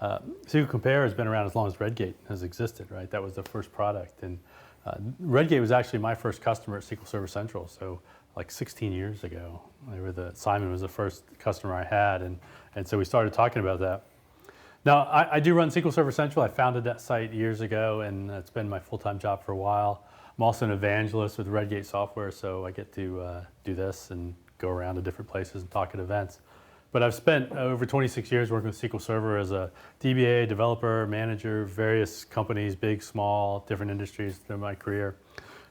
SQL Compare has been around as long as Redgate has existed, right? That was the first product. And Redgate was actually my first customer at SQL Server Central. So like 16 years ago, Simon was the first customer I had. And so we started talking about that. Now, I do run SQL Server Central. I founded that site years ago, and it's been my full-time job for a while. I'm also an evangelist with Redgate software, so I get to do this and go around to different places and talk at events. But I've spent over 26 years working with SQL Server as a DBA, developer, manager, various companies, big, small, different industries through my career.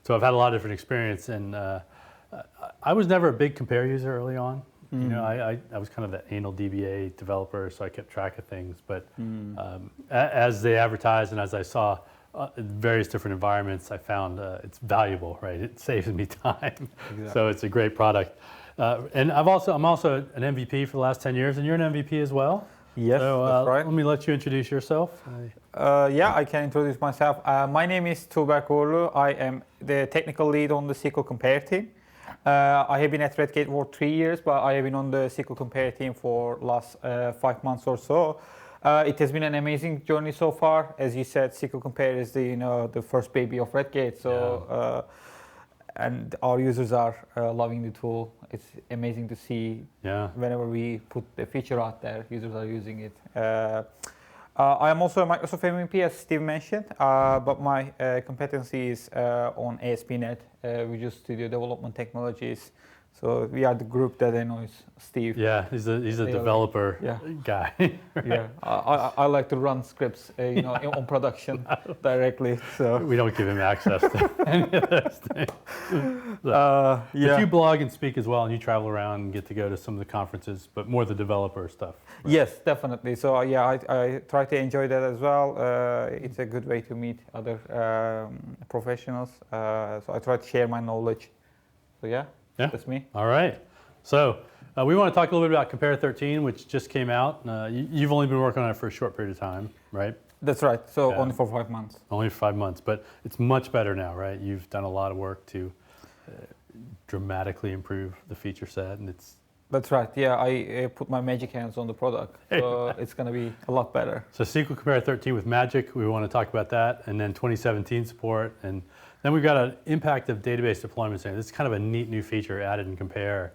So I've had a lot of different experience, and I was never a big Compare user early on. You know, I was kind of the anal DBA developer, so I kept track of things. But as they advertised and as I saw various different environments, I found it's valuable, right? It saves me time. Exactly. So it's a great product. And I'm also an MVP for the last 10 years, and you're an MVP as well? Yes, so, that's right. Let me let you introduce yourself. Yeah, I can introduce myself. My name is Tugberk. I am the technical lead on the SQL Compare team. I have been at Redgate for 3 years, but I have been on the SQL Compare team for last 5 months or so. It has been an amazing journey so far. As you said, SQL Compare is the first baby of Redgate. So, and our users are loving the tool. It's amazing to see whenever we put the feature out there, users are using it. I am also a Microsoft MVP, as Steve mentioned, but my competency is on ASP.NET, Visual Studio Development Technologies. So we are the group that annoys Steve. Yeah, he's a developer guy. Yeah, I like to run scripts, on production directly. So we don't give him access to any of those things. But you blog and speak as well, and you travel around and get to go to some of the conferences, but more the developer stuff. Right? Yes, definitely. So I try to enjoy that as well. It's a good way to meet other professionals. So I try to share my knowledge. So yeah. That's me. All right. So we want to talk a little bit about Compare 13, which just came out. You've only been working on it for a short period of time, right? That's right. So only for 5 months. Only 5 months, but it's much better now, right? You've done a lot of work to dramatically improve the feature set, and it's. That's right. Yeah, I put my magic hands on the product, so it's going to be a lot better. So SQL Compare 13 with Magic, we want to talk about that, and then 2017 support, and then we've got an impact of database deployment. This is kind of a neat new feature added in Compare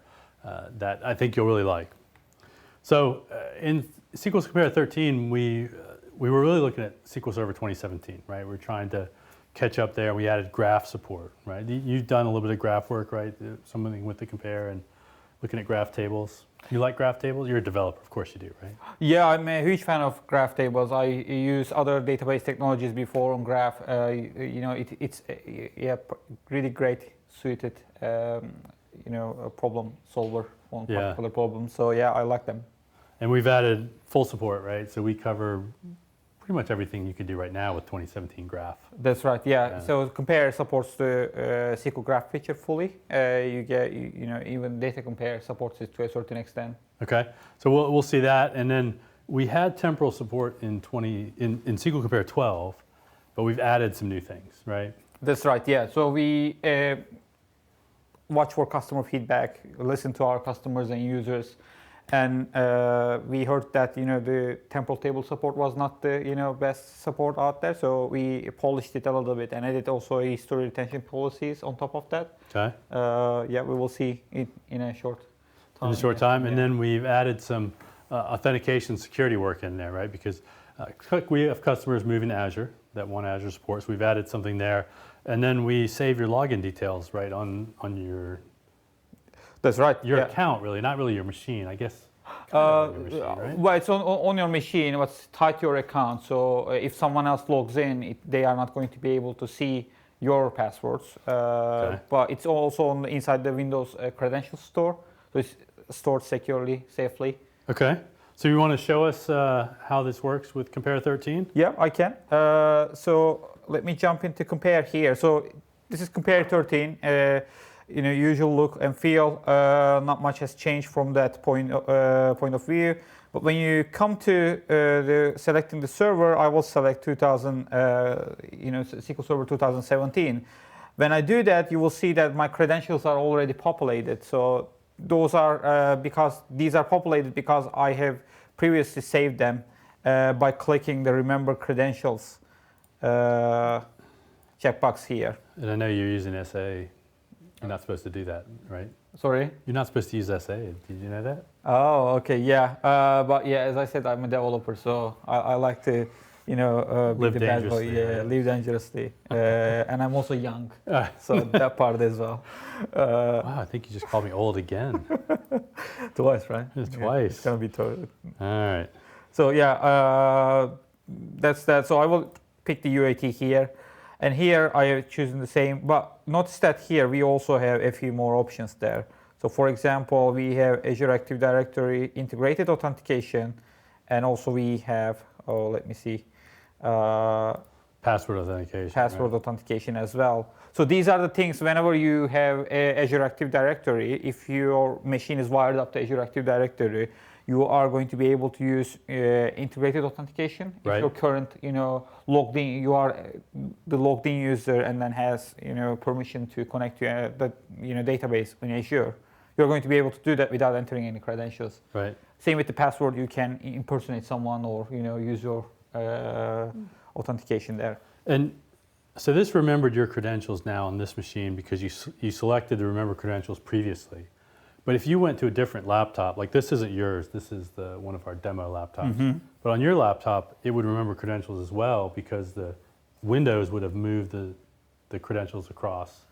that I think you'll really like. So in SQL Compare 13, we were really looking at SQL Server 2017, right? We're trying to catch up there. We added graph support, right? You've done a little bit of graph work, right? Something with the Compare and looking at graph tables. You like graph tables? You're a developer, of course you do, right? Yeah, I'm a huge fan of graph tables. I use other database technologies before on graph. It's really great suited, a problem solver on particular problems. So yeah, I like them. And we've added full support, right? So we cover pretty much everything you can do right now with 2017 graph. That's right. Yeah. So Compare supports the SQL Graph feature fully. You get, even Data Compare supports it to a certain extent. Okay. So we'll see that, and then we had temporal support in SQL Compare 12, but we've added some new things, right? That's right. Yeah. So we watch for customer feedback, listen to our customers and users. And we heard that the temporal table support was not the best support out there, so we polished it a little bit and added also history retention policies on top of that. Okay. We will see it in a short time. In a short time, and then we've added some authentication security work in there, right? Because we have customers moving to Azure that want Azure support, so we've added something there, and then we save your login details, right, on your. That's right. Your account, really, not really your machine, I guess. Your machine, right? Well, it's on your machine. What's tied to your account. So if someone else logs in, they are not going to be able to see your passwords. But it's also inside the Windows credential store, so it's stored securely, safely. Okay. So you want to show us how this works with Compare 13? Yeah, I can. So let me jump into Compare here. So this is Compare 13. Usual look and feel, not much has changed from that point of view. But when you come to selecting the server, I will select SQL Server 2017. When I do that, you will see that my credentials are already populated. So those are because these are populated because I have previously saved them by clicking the Remember Credentials checkbox here. And I know you're using SA. You're not supposed to do that, right? Sorry? You're not supposed to use SA. Did you know that? Oh, okay, yeah. But yeah, as I said, I'm a developer, so I like to, be Live the bad boy. dangerously, Yeah, right? live dangerously. And I'm also young, so that part as well. Wow, I think you just called me old again. Twice, right? It's Yeah, twice. it's gonna be twice. All right. So yeah, that's that. So I will pick the UAT here. And here I have chosen the same, but notice that here we also have a few more options there. So for example, we have Azure Active Directory integrated authentication, and also we have, let me see, Password authentication. password right? authentication as well. So these are the things whenever you have Azure Active Directory, if your machine is wired up to Azure Active Directory, you are going to be able to use integrated authentication. Right. If your current, logged in, you are the logged in user and then has, permission to connect to the, database in Azure, you're going to be able to do that without entering any credentials. Right. Same with the password, you can impersonate someone or, use your authentication there. And so this remembered your credentials now on this machine because you selected the remember credentials previously. But if you went to a different laptop, like this isn't yours, this is one of our demo laptops. Mm-hmm. But on your laptop, it would remember credentials as well because the Windows would have moved the credentials across,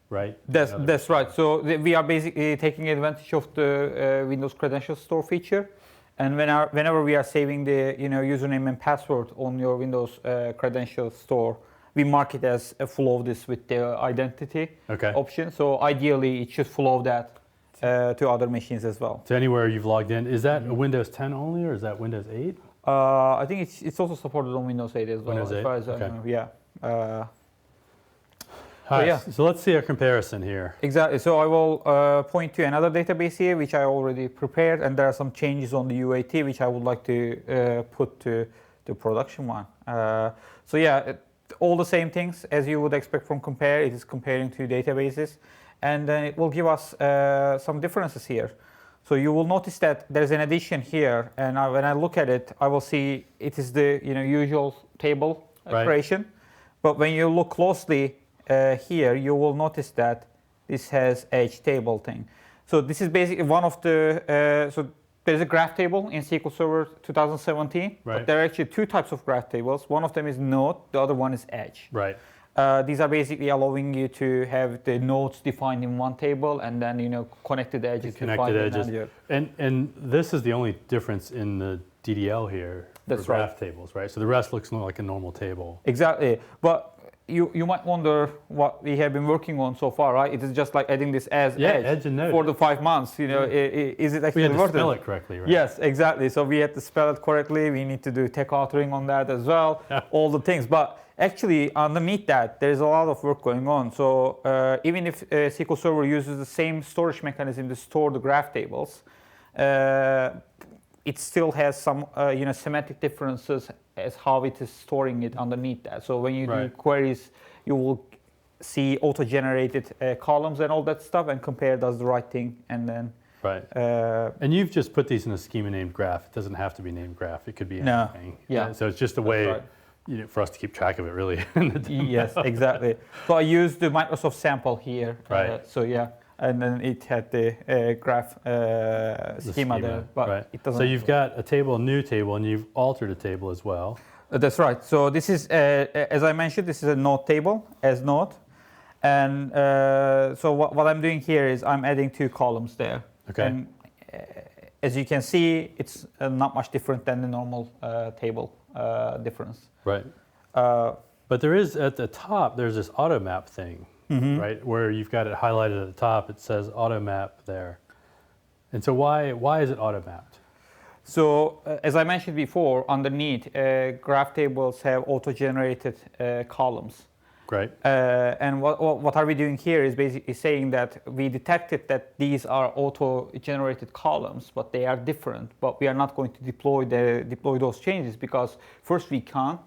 right? That's right. So we are basically taking advantage of the Windows Credential Store feature, and whenever we are saving the username and password on your Windows Credential Store, we mark it as a flow of this with the identity option. So ideally, it should flow that to other machines as well. To anywhere you've logged in. Is that a Windows 10 only, or is that Windows 8? I think it's also supported on Windows 8 as well. Windows 8? As far as I know, yeah. All right, yeah. so let's see a comparison here. Exactly. So I will point to another database here, which I already prepared, and there are some changes on the UAT, which I would like to put to the production one. So yeah, all the same things as you would expect from Compare. It is comparing two databases, and then it will give us some differences here. So you will notice that there's an addition here, and when I look at it, I will see it is the usual table creation. But when you look closely here, you will notice that this has edge table thing. So this is basically one of the, so there's a graph table in SQL Server 2017. But there are actually two types of graph tables. One of them is node, the other one is edge. Right. These are basically allowing you to have the nodes defined in one table and then connected edges. Connected edges. And this is the only difference in the DDL here for graph tables, right? So the rest looks more like a normal table. Exactly. But you might wonder what we have been working on so far, right? It is just like adding this as edge and node for the 5 months. Is it actually we had to spell it correctly, right? Yes, exactly. So we had to spell it correctly. We need to do tech authoring on that as well. All the things. But actually, underneath that, there's a lot of work going on. So even if SQL Server uses the same storage mechanism to store the graph tables, it still has some semantic differences as how it is storing it underneath that. So when you do queries, you will see auto-generated columns and all that stuff, and Compare does the right thing, and then. Right. And you've just put these in a schema named graph. It doesn't have to be named graph. It could be anything. Yeah. So it's just a way for us to keep track of it, really. Yes, exactly. So I used the Microsoft sample here. Right. So yeah. And then it had the graph schema there, but it doesn't. So you've got a table, a new table, and you've altered a table as well. That's right. So this is, as I mentioned, this is a node table as node. And so what I'm doing here is I'm adding 2 columns there. Okay. And as you can see, it's not much different than the normal table difference. Right. But there is, at the top, there's this auto map thing. Mm-hmm. Right, where you've got it highlighted at the top, it says auto map there. And so why is it auto mapped? So as I mentioned before, underneath graph tables have auto-generated columns. Right. And what are we doing here is basically saying that we detected that these are auto-generated columns, but they are different. But we are not going to deploy those changes because first we can't.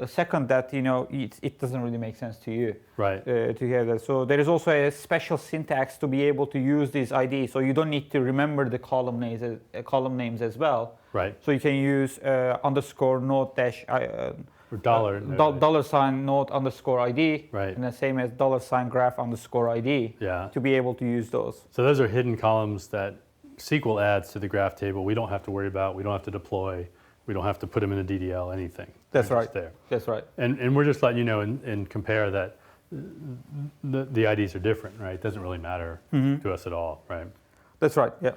Second, that it doesn't really make sense to you Right. to have that. So there is also a special syntax to be able to use these IDs. So you don't need to remember the column names as well. Right. So you can use underscore note dash Or dollar. dollar sign note underscore ID, Right. and the same as dollar sign graph underscore ID Yeah. to be able to use those. So those are hidden columns that SQL adds to the graph table. We don't have to worry about. We don't have to deploy. We don't have to put them in a DDL, anything. That's They're right. just there. That's right. And we're just letting you know and compare that the IDs are different, right? It doesn't really matter to us at all, right? That's right. Yeah.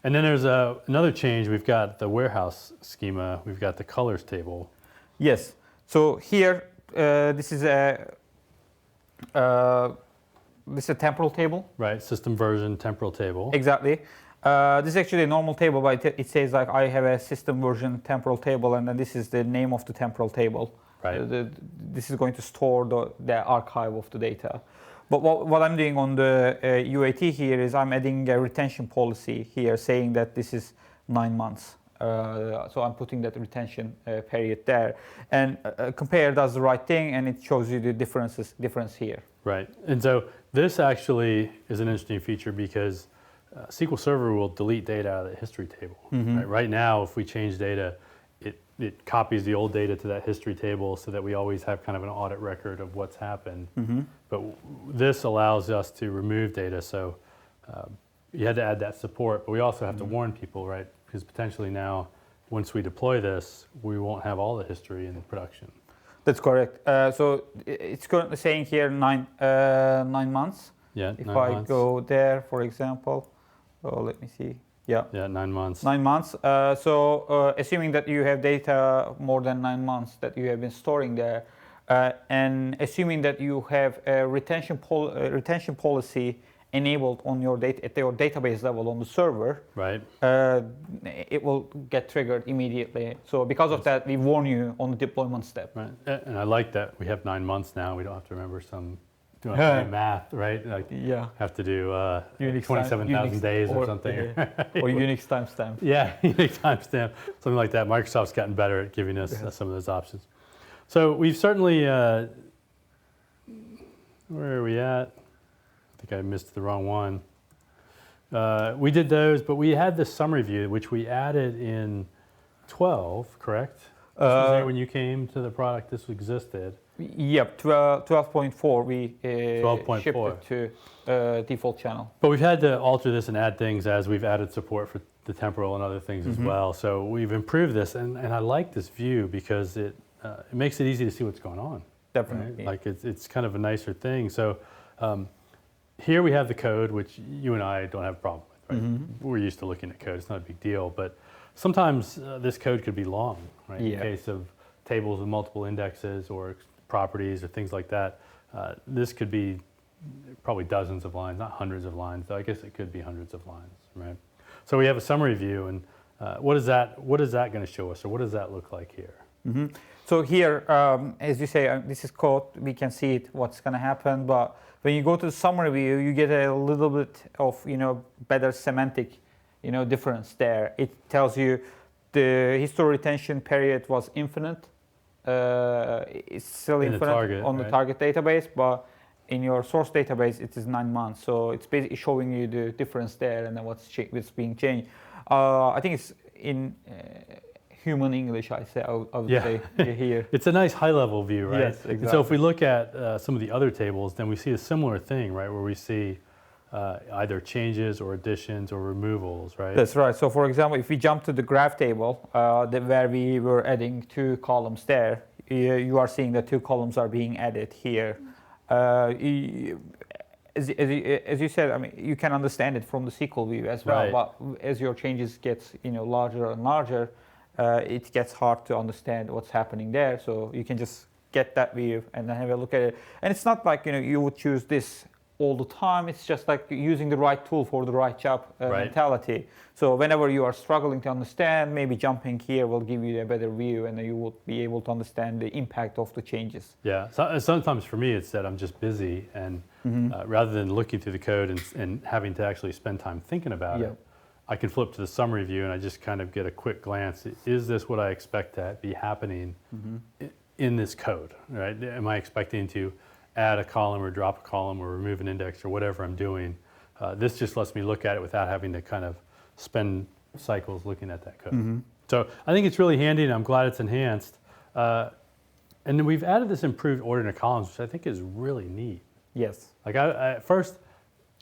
And then there's another change. We've got the warehouse schema. We've got the colors table. Yes. So here, this is a temporal table. Right, system version, temporal table. Exactly. This is actually a normal table, but it says like I have a system version temporal table, and then this is the name of the temporal table. Right. This is going to store the archive of the data. But what I'm doing on the UAT here is I'm adding a retention policy here saying that this is 9 months. So I'm putting that retention period there. And Compare does the right thing, and it shows you the difference here. Right. And so this actually is an interesting feature because SQL Server will delete data out of the history table. Right now, if we change data, it copies the old data to that history table so that we always have kind of an audit record of what's happened. But this allows us to remove data. So you had to add that support, but we also have to warn people, right? Because potentially now, once we deploy this, we won't have all the history in production. That's correct. So it's currently saying here 9 months. Yeah, If 9 I months. go there, for example, let me see. Yeah. Yeah, 9 months. 9 months. So assuming that you have data more than 9 months that you have been storing there, and assuming that you have a retention policy enabled on your data at your database level on the server, Right. it will get triggered immediately. So because of that, we warn you on the deployment step. Right. And I like that we have 9 months now. We don't have to remember doing math, right? Like Yeah. have to do Unix 27,000 days or something. Or Unix timestamp. Yeah, Unix timestamp, something like that. Microsoft's gotten better at giving us some of those options. So we've certainly, where are we at? I think I missed the wrong one. We did those, but we had this summary view, which we added in 12, correct? This was there when you came to the product, this existed. Yep, 12.4, we 12.4. shipped it to default channel. But we've had to alter this and add things as we've added support for the temporal and other things as well. So we've improved this, and I like this view because it makes it easy to see what's going on. Definitely. Right? Like it's kind of a nicer thing. So here we have the code, which you and I don't have a problem with. Right? We're used to looking at code; it's not a big deal. But sometimes this code could be long, right? Yeah. In case of tables with multiple indexes or properties or things like that. This could be probably dozens of lines, not hundreds of lines, though I guess it could be hundreds of lines, right? So we have a summary view, and what is that going to show us, or what does that look like here? So here, as you say, this is code. We can see it, what's going to happen. But when you go to the summary view, you get a little bit of better semantic difference there. It tells you the history retention period was infinite. It's still In the infinite target, on the right? target database, but in your source database, it is 9 months. So it's basically showing you the difference there and then what's being changed. I think it's in human English, I would say here. It's a nice high-level view, right? Yes, exactly. And so if we look at some of the other tables, then we see a similar thing, right, where we see either changes or additions or removals, right? That's right. So for example, if we jump to the graph table, where we were adding 2 columns there, you are seeing that 2 columns are being added here. As you said, I mean, you can understand it from the SQL view as well. Right. But as your changes get larger and larger, it gets hard to understand what's happening there. So you can just get that view and then have a look at it. And it's not like you would choose this all the time. It's just like using the right tool for the right job mentality. So whenever you are struggling to understand, maybe jumping here will give you a better view, and then you will be able to understand the impact of the changes. Yeah. So, sometimes for me, it's that I'm just busy, and rather than looking through the code and having to actually spend time thinking about it, I can flip to the summary view and I just kind of get a quick glance. Is this what I expect to be happening in this code, right? Am I expecting to add a column or drop a column or remove an index or whatever I'm doing? This just lets me look at it without having to kind of spend cycles looking at that code. So I think it's really handy, and I'm glad it's enhanced. And then we've added this improved ordering of columns, which I think is really neat. Yes. Like at first,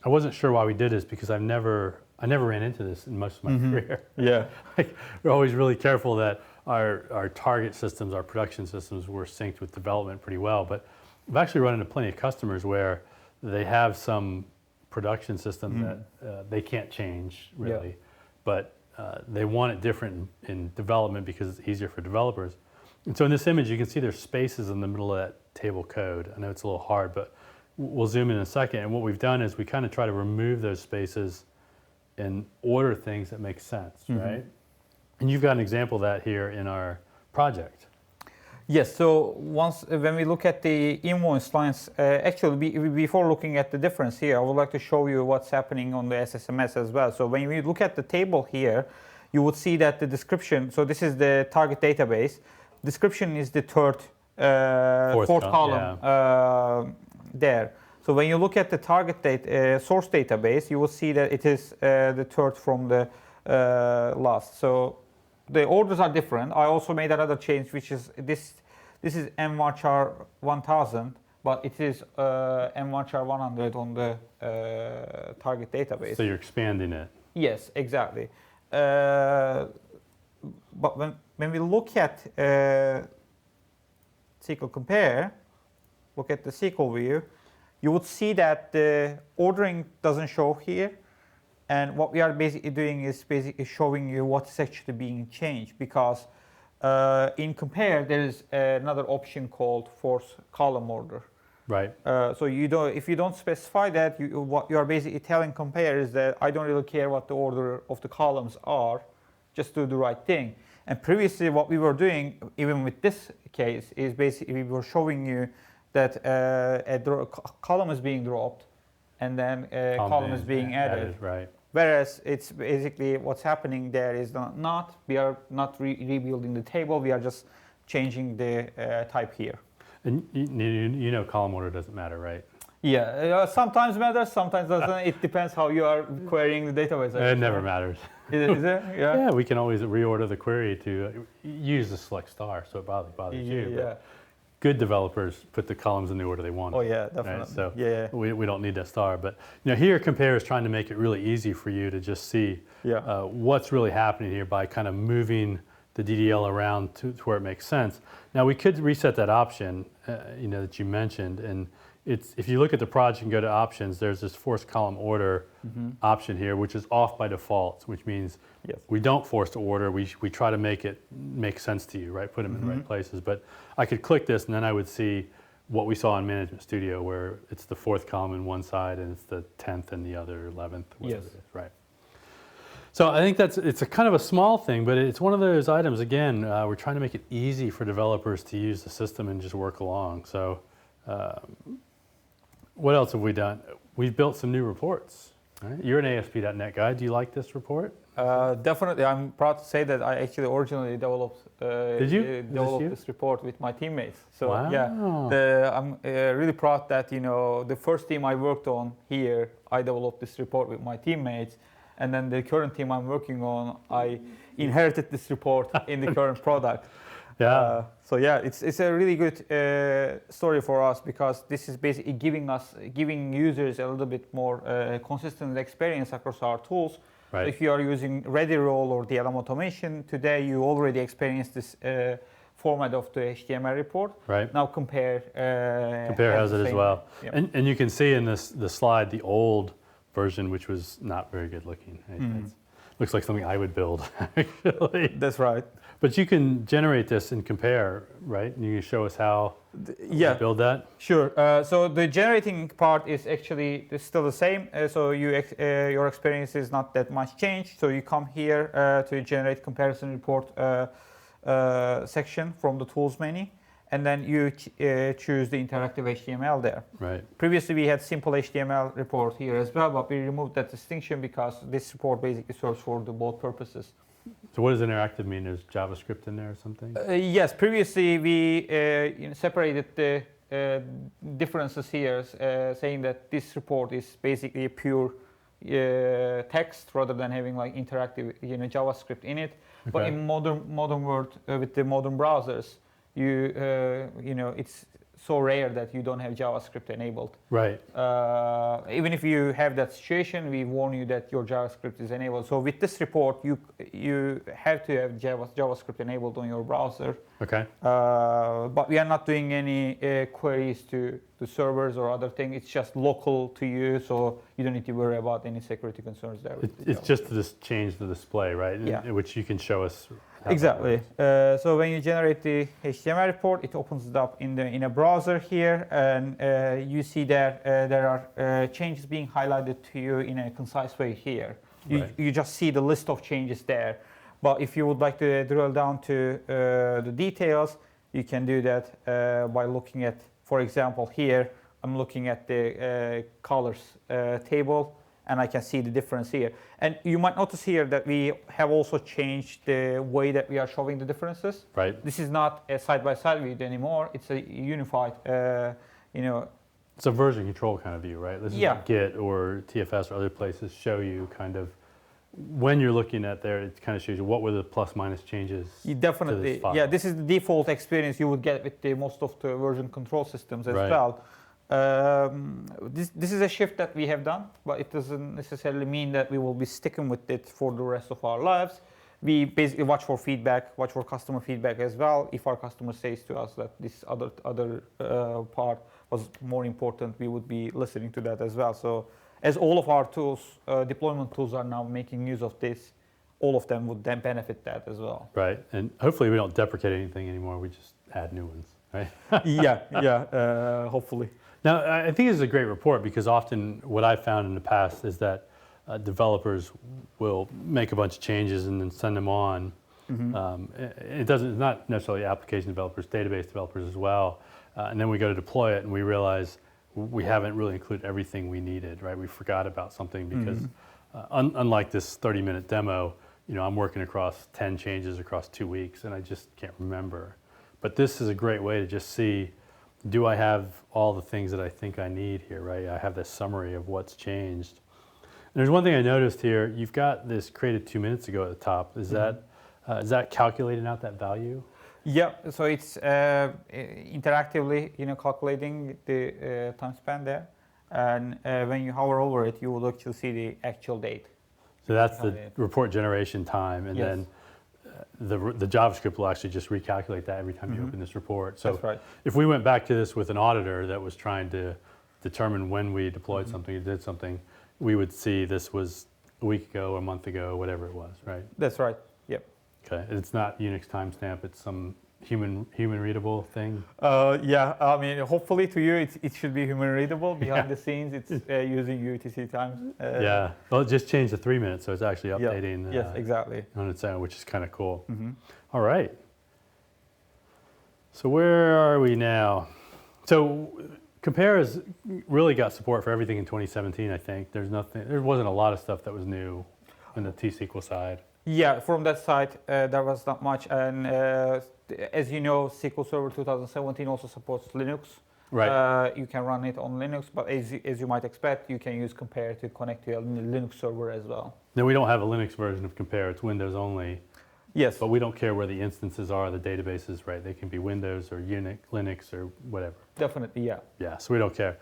I wasn't sure why we did this because I never ran into this in most of my career. Yeah. Like, we're always really careful that our target systems, our production systems, were synced with development pretty well. But I've actually run into plenty of customers where they have some production system that they can't change really, but they want it different in development because it's easier for developers. And so in this image, you can see there's spaces in the middle of that table code. I know it's a little hard, but we'll zoom in a second. And what we've done is we kind of try to remove those spaces and order things that make sense, right? And you've got an example of that here in our project. Yes, so when we look at the invoice lines, actually before looking at the difference here, I would like to show you what's happening on the SSMS as well. So when we look at the table here, you would see that the description, so this is the target database, description is the fourth column there. So when you look at the target source database, you will see that it is the third from the last. So the orders are different. I also made another change, which is this is mvarchar 1000, but it is mvarchar 100 on the target database. So you're expanding it. Yes, exactly. But when we look at SQL Compare, look at the SQL view, you would see that the ordering doesn't show here. And what we are basically doing is basically showing you what's actually being changed, because in Compare there is another option called force column order. Right. So if you don't specify that, what you are basically telling Compare is that I don't really care what the order of the columns are, just do the right thing. And previously what we were doing, even with this case, is basically we were showing you that a column is being dropped and then a column is being added. Right. Whereas it's basically what's happening there is we are not rebuilding the table, we are just changing the type here. And you know column order doesn't matter, right? Yeah, sometimes matters, sometimes doesn't. It depends how you are querying the database. It never matters. Is it? Yeah. Yeah, we can always reorder the query to use the select star, so it bothers you. Yeah. But good developers put the columns in the order they want. Oh yeah, definitely. Right? So yeah. we don't need that star. But here Compare is trying to make it really easy for you to just see what's really happening here by kind of moving the DDL around to where it makes sense. Now we could reset that option, that you mentioned, and if you look at the project and go to options, there's this force column order option here, which is off by default, which means we don't force to order. We try to make it make sense to you, right? Put them in the right places. But I could click this, and then I would see what we saw in Management Studio, where it's the fourth column in one side and it's the 10th and the other 11th. Whatever it is, right? So I think it's a kind of a small thing, but it's one of those items. Again, we're trying to make it easy for developers to use the system and just work along. So what else have we done? We've built some new reports. Right? You're an ASP.NET guy. Do you like this report? Definitely. I'm proud to say that I actually originally developed this report with my teammates. So I'm really proud that the first team I worked on here, I developed this report with my teammates. And then the current team I'm working on, I inherited this report in the current product. Yeah. It's a really good story for us, because this is basically giving users a little bit more consistent experience across our tools. Right. So if you are using ReadyRoll or DLM automation today, you already experienced this format of the HTML report. Right. Now Compare has it as well. Yep. And you can see in the slide the old version, which was not very good looking. Right? Looks like something I would build, actually. That's right. But you can generate this and Compare, right? And you can show us how you build that? Sure. So the generating part is actually still the same. So your experience is not that much changed. So you come here to generate comparison report section from the tools menu. And then you choose the interactive HTML there. Right. Previously, we had simple HTML report here as well, but we removed that distinction because this report basically serves for the both purposes. So what does interactive mean? There's JavaScript in there or something? Yes, previously we separated the differences here, saying that this report is basically a pure text rather than having like interactive JavaScript in it. Okay. But in modern world with the modern browsers, it's so rare that you don't have JavaScript enabled. Right. Even if you have that situation, we warn you that your JavaScript is enabled. So with this report, you have to have JavaScript enabled on your browser. Okay. But we are not doing any queries to servers or other things. It's just local to you, so you don't need to worry about any security concerns there. It's just to change the display, right? Yeah. Which you can show us. Exactly. So when you generate the HTML report, it opens it up in a browser here, and you see that there are changes being highlighted to you in a concise way here. You just see the list of changes there. But if you would like to drill down to the details, you can do that by looking at, for example, here, I'm looking at the colors table, and I can see the difference here. And you might notice here that we have also changed the way that we are showing the differences. Right. This is not a side-by-side view anymore. It's a unified, It's a version control kind of view, right? This is Git or TFS or other places show you kind of, when you're looking at there, it kind of shows you what were the plus minus changes. Definitely. To this file. Yeah, this is the default experience you would get with most of the version control systems as well. This is a shift that we have done, but it doesn't necessarily mean that we will be sticking with it for the rest of our lives. We basically watch for feedback, watch for customer feedback as well. If our customer says to us that this other part was more important, we would be listening to that as well. So as all of our tools, deployment tools are now making use of this, all of them would then benefit that as well. Right, and hopefully we don't deprecate anything anymore, we just add new ones, right? Hopefully. Now, I think this is a great report because often what I've found in the past is that developers will make a bunch of changes and then send them on. Mm-hmm. It's not necessarily application developers, database developers as well. And then we go to deploy it and we realize we haven't really included everything we needed, right? We forgot about something because unlike this 30-minute demo, I'm working across 10 changes across 2 weeks and I just can't remember. But this is a great way to just see, do I have all the things that I think I need here, right? I have this summary of what's changed. And there's one thing I noticed here. You've got this created 2 minutes ago at the top. Is that calculating out that value? Yeah, so it's interactively, calculating the time span there. And when you hover over it, you will actually see the actual date. So that's the report generation time. And then the JavaScript will actually just recalculate that every time you open this report. So that's right. If we went back to this with an auditor that was trying to determine when we deployed something or did something, we would see this was a week ago, a month ago, whatever it was, right? That's right. Yep. Okay. And it's not Unix timestamp, it's some human readable thing? I mean, hopefully to you it should be human readable. Behind the scenes, it's using UTC times. Well, it just changed to 3 minutes, so it's actually updating yes, exactly. on its own, which is kind of cool. Mm-hmm. All right. So where are we now? So Compare has really got support for everything in 2017, I think. There wasn't a lot of stuff that was new on the T-SQL side. Yeah, from that side, there was not much. And as you know, SQL Server 2017 also supports Linux. Right. You can run it on Linux, but as you might expect, you can use Compare to connect to a Linux server as well. Now, we don't have a Linux version of Compare. It's Windows only. Yes. But we don't care where the instances are, the databases, right? They can be Windows or Linux or whatever. Definitely, yeah. Yeah, so we don't care.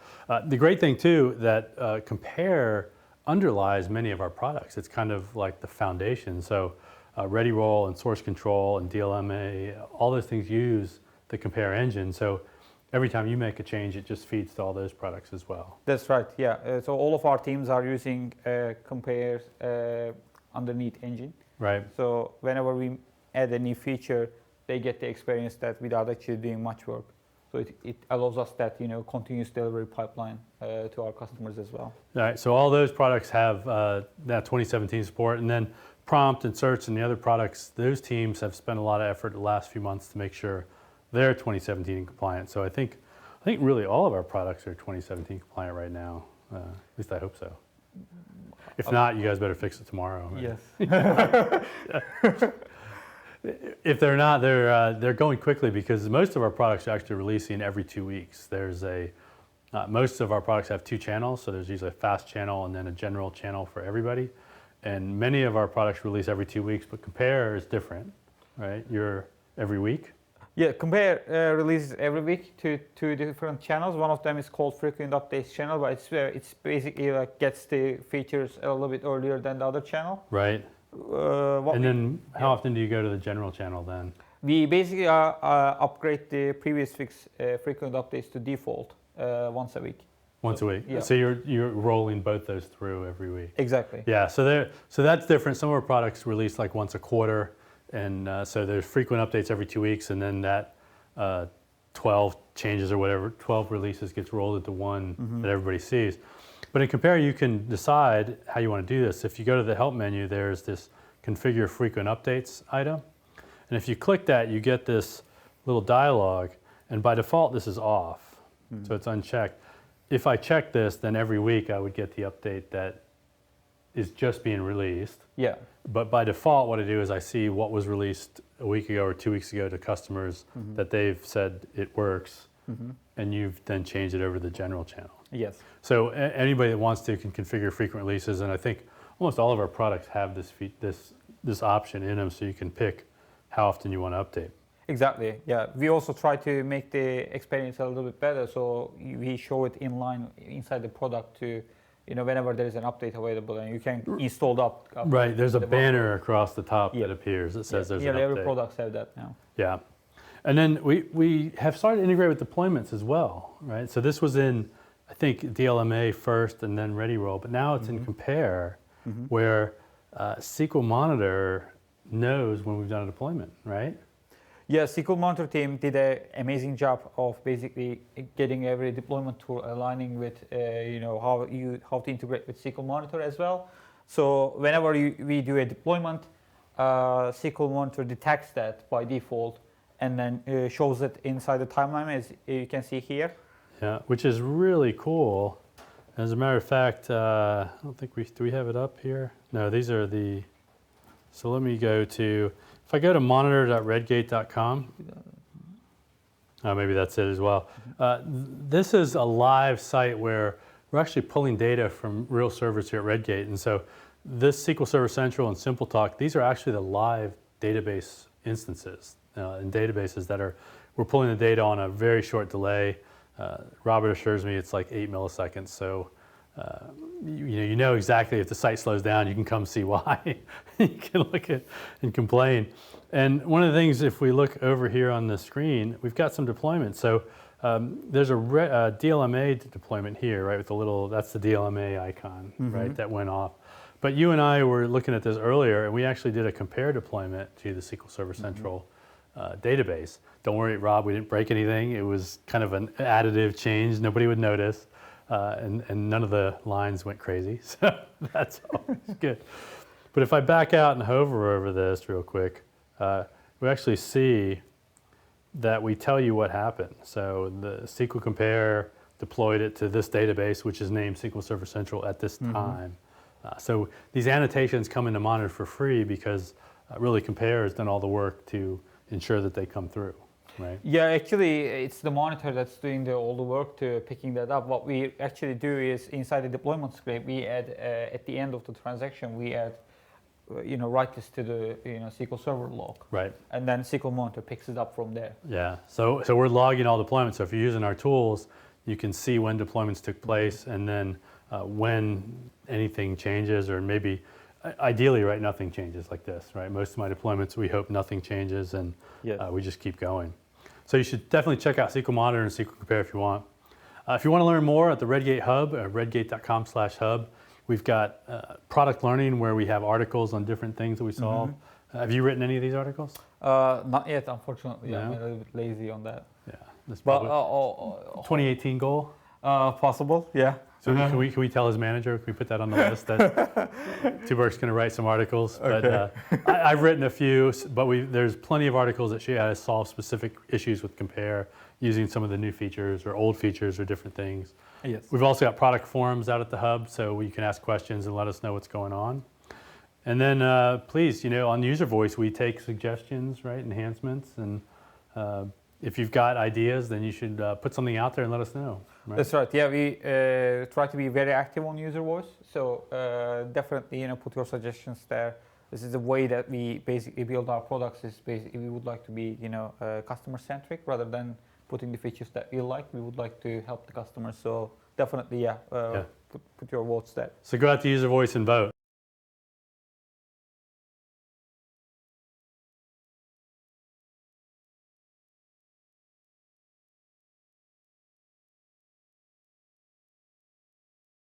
The great thing, too, that Compare underlies many of our products. It's kind of like the foundation. So Ready Roll and Source Control and DLMA, all those things use the Compare engine. So every time you make a change, it just feeds to all those products as well. That's right, yeah. So all of our teams are using Compare underneath engine. Right. So whenever we add a new feature, they get the experience that without actually doing much work. So it allows us that continuous delivery pipeline to our customers as well. All right. So all those products have that 2017 support, and then Prompt and Search and the other products. Those teams have spent a lot of effort the last few months to make sure they're 2017 compliant. So I think really all of our products are 2017 compliant right now. At least I hope so. If not, you guys better fix it tomorrow. Right? Yes. If they're not, they're going quickly because most of our products are actually releasing every 2 weeks. Most of our products have 2 channels, so there's usually a fast channel and then a general channel for everybody. And many of our products release every 2 weeks, but Compare is different, right? You're every week. Yeah, Compare releases every week to 2 different channels. One of them is called Frequent Updates channel, but it's basically like gets the features a little bit earlier than the other channel. Right. Then how often do you go to the general channel then? We basically upgrade the previous frequent updates to default once a week. Once a week. Yeah. So you're rolling both those through every week. Exactly. Yeah. So that's different. Some of our products release like once a quarter, and so there's frequent updates every 2 weeks, and then that 12 changes or whatever, 12 releases gets rolled into one that everybody sees. But in Compare, you can decide how you want to do this. If you go to the Help menu, there's this Configure Frequent Updates item. And if you click that, you get this little dialog. And by default, this is off. So it's unchecked. If I check this, then every week I would get the update that is just being released. Yeah. But by default, what I do is I see what was released a week ago or 2 weeks ago to customers that they've said it works. And you've then changed it over to the general channel. Yes. So anybody that wants to can configure frequent releases, and I think almost all of our products have this option in them, so you can pick how often you want to update. Exactly. Yeah. We also try to make the experience a little bit better, so we show it inside the product to, whenever there is an update available, and you can install the update. Right. There's a banner across the top that appears that says there's an update. Every products have that now. Yeah. And then we have started to integrate with deployments as well, right? So this was in, I think, DLMA first and then ReadyRoll, but now it's in Compare, where SQL Monitor knows when we've done a deployment, right? Yeah, SQL Monitor team did an amazing job of basically getting every deployment tool aligning with, how to integrate with SQL Monitor as well. So whenever we do a deployment, SQL Monitor detects that by default and then shows it inside the timeline, as you can see here. Yeah, which is really cool. As a matter of fact, I don't think do we have it up here? No, these are so let me go to, if I go to monitor.redgate.com, maybe that's it as well. This is a live site where we're actually pulling data from real servers here at Redgate. And so this SQL Server Central and SimpleTalk, these are actually the live database instances in databases we're pulling the data on a very short delay. Robert assures me it's like 8 milliseconds. So you know exactly if the site slows down, you can come see why. You can look at and complain. And one of the things, if we look over here on the screen, we've got some deployments. So there's a DLMA deployment here, right? With the little, that's the DLMA icon, right? That went off. But you and I were looking at this earlier, and we actually did a Compare deployment to the SQL Server Central database. Don't worry, Rob, we didn't break anything. It was kind of an additive change. Nobody would notice. And none of the lines went crazy. So that's always good. But if I back out and hover over this real quick, we actually see that we tell you what happened. So the SQL Compare deployed it to this database, which is named SQL Server Central at this time. So these annotations come into Monitor for free because really Compare has done all the work to ensure that they come through, right? Yeah, actually, it's the Monitor that's doing all the work to picking that up. What we actually do is inside the deployment script, we add at the end of the transaction, we add, write this to the SQL Server log, right? And then SQL Monitor picks it up from there. Yeah. So we're logging all deployments. So if you're using our tools, you can see when deployments took place and then when anything changes, or maybe ideally, right, nothing changes like this, right? Most of my deployments, we hope nothing changes, and we just keep going. So you should definitely check out SQL Monitor and SQL Compare if you want. If you want to learn more at the Redgate Hub, redgate.com/hub, we've got product learning where we have articles on different things that we solve. Have you written any of these articles? Not yet, unfortunately. No? I'm a little bit lazy on that. Yeah. That's But probably 2018 goal? possible, yeah. So can we tell his manager? Can we put that on the list that Tugberk's going to write some articles? Okay. But I've written a few, but there's plenty of articles that show how to solve specific issues with Compare using some of the new features or old features or different things. Yes. We've also got product forums out at the hub, so you can ask questions and let us know what's going on. And then please, on user voice, we take suggestions, right, enhancements, and if you've got ideas, then you should put something out there and let us know. Right? That's right. Yeah, we try to be very active on user voice. So definitely, put your suggestions there. This is the way that we basically build our products. Is basically we would like to be, customer centric rather than putting the features that we like. We would like to help the customers. So definitely, put your votes there. So go out to user voice and vote.